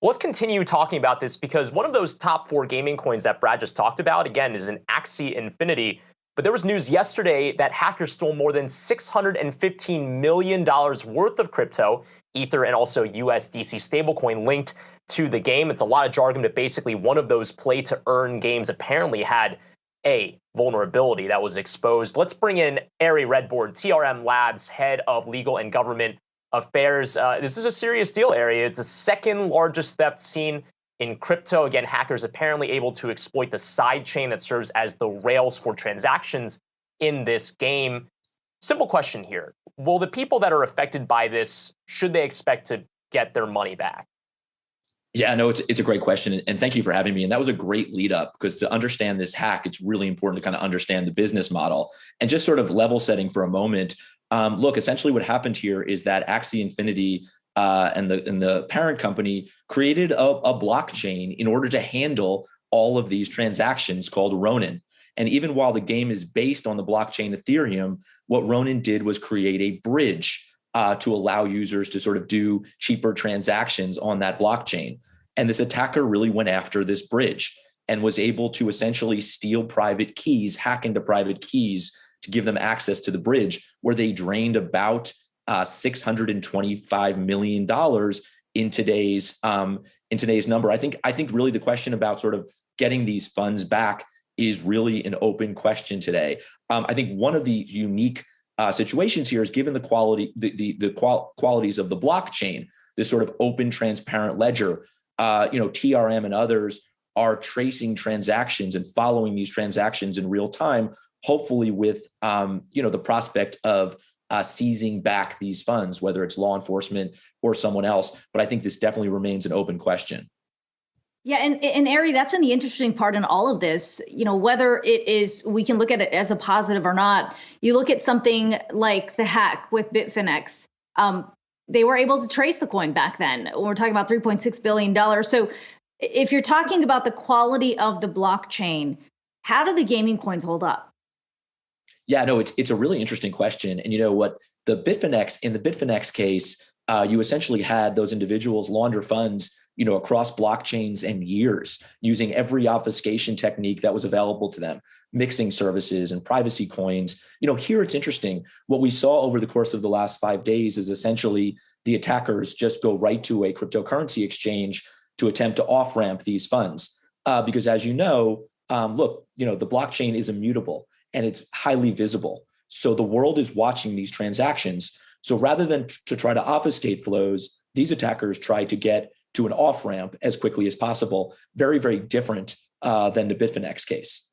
Let's continue talking about this because one of those top four gaming coins that Brad just talked about, again, is an Axie Infinity. But there was news yesterday that hackers stole more than $615 million worth of crypto, Ether, and also USDC stablecoin linked to the game. It's a lot of jargon, but basically one of those play to earn games apparently had a vulnerability that was exposed. Let's bring in Ari Redbord, TRM Labs, head of legal and government affairs. This is a serious deal, area. It's the second largest theft seen in crypto. Again, hackers apparently able to exploit the side chain that serves as the rails for transactions in this game. Simple question here. Will the people that are affected by this, should they expect to get their money back? Yeah, no, it's a great question. And thank you for having me. And that was a great lead up because to understand this hack, it's really important to kind of understand the business model and just sort of level setting for a moment. Look, essentially what happened here is that Axie Infinity and the parent company created a blockchain in order to handle all of these transactions called Ronin. And even while the game is based on the blockchain Ethereum, what Ronin did was create a bridge to allow users to sort of do cheaper transactions on that blockchain. And this attacker really went after this bridge and was able to essentially steal private keys, hack into private keys to give them access to the bridge, where they drained about $625 million in today's number. I think really the question about sort of getting these funds back is really an open question today. I think one of the unique situations here is given the qualities of the blockchain, this sort of open, transparent ledger. TRM and others are tracing transactions and following these transactions in real time, hopefully with the prospect of seizing back these funds, whether it's law enforcement or someone else. But I think this definitely remains an open question. Yeah, and Ari, that's been the interesting part in all of this. Whether it is, we can look at it as a positive or not. You look at something like the hack with Bitfinex. They were able to trace the coin back then. We're talking about $3.6 billion. So if you're talking about the quality of the blockchain, how do the gaming coins hold up? Yeah, no, it's a really interesting question. And you know what, in the Bitfinex case, you essentially had those individuals launder funds, across blockchains and years, using every obfuscation technique that was available to them, mixing services and privacy coins. Here it's interesting. What we saw over the course of the last 5 days is essentially the attackers just go right to a cryptocurrency exchange to attempt to off-ramp these funds. Because as the blockchain is immutable and it's highly visible. So the world is watching these transactions. So rather than to try to obfuscate flows, these attackers try to get to an off-ramp as quickly as possible. Very, very different than the Bitfinex case.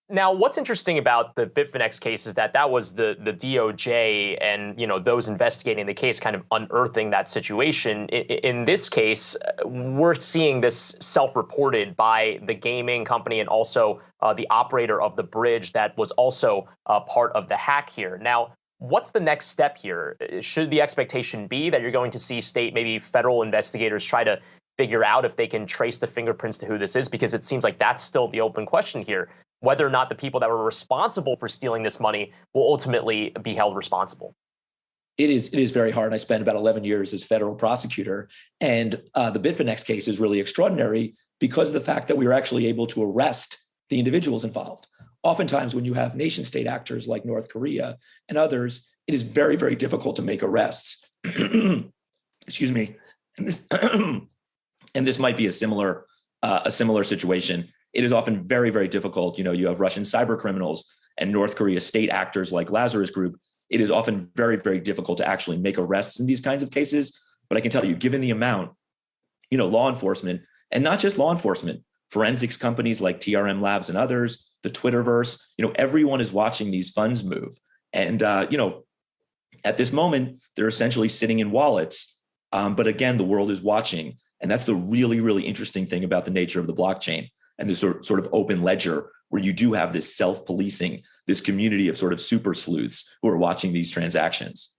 Now, what's interesting about the Bitfinex case is that was the DOJ and those investigating the case kind of unearthing that situation. In this case, we're seeing this self-reported by the gaming company and also the operator of the bridge that was also part of the hack here. Now, what's the next step here? Should the expectation be that you're going to see state, maybe federal investigators try to figure out if they can trace the fingerprints to who this is? Because it seems like that's still the open question here, whether or not the people that were responsible for stealing this money will ultimately be held responsible. It is very hard. I spent about 11 years as federal prosecutor, and the Bitfinex case is really extraordinary because of the fact that we were actually able to arrest the individuals involved. Oftentimes, when you have nation state actors like North Korea and others, it is very, very difficult to make arrests. Excuse me. And this might be a similar situation. It is often very, very difficult. You have Russian cyber criminals and North Korea state actors like Lazarus Group. It is often very, very difficult to actually make arrests in these kinds of cases. But I can tell you, given the amount, law enforcement, and not just law enforcement, forensics companies like TRM Labs and others, the Twitterverse, everyone is watching these funds move. And, at this moment, they're essentially sitting in wallets. But again, the world is watching. And that's the really, really interesting thing about the nature of the blockchain and this sort of open ledger where you do have this self-policing, this community of sort of super sleuths who are watching these transactions.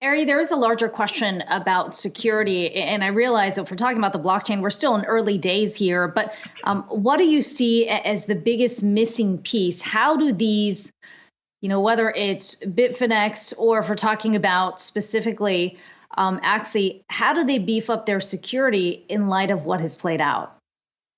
Ari, there is a larger question about security, and I realize if we're talking about the blockchain, we're still in early days here, but what do you see as the biggest missing piece? How do these, whether it's Bitfinex or if we're talking about specifically Axie, how do they beef up their security in light of what has played out?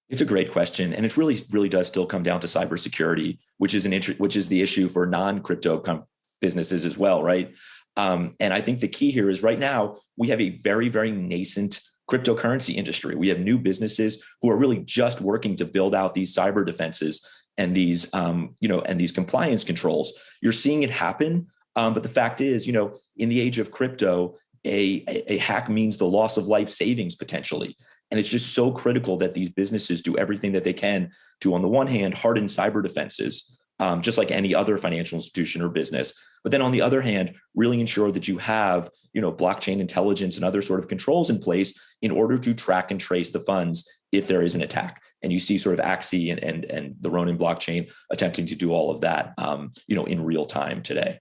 It's a great question, and it really does still come down to cybersecurity, which is which is the issue for non-crypto businesses as well, right? And I think the key here is right now we have a very, very nascent cryptocurrency industry. We have new businesses who are really just working to build out these cyber defenses and these, and these compliance controls. You're seeing it happen, but the fact is, in the age of crypto, a hack means the loss of life savings potentially. And it's just so critical that these businesses do everything that they can to, on the one hand, harden cyber defenses, just like any other financial institution or business. But then on the other hand, really ensure that you have, blockchain intelligence and other sort of controls in place in order to track and trace the funds if there is an attack. And you see sort of Axie and the Ronin blockchain attempting to do all of that, in real time today.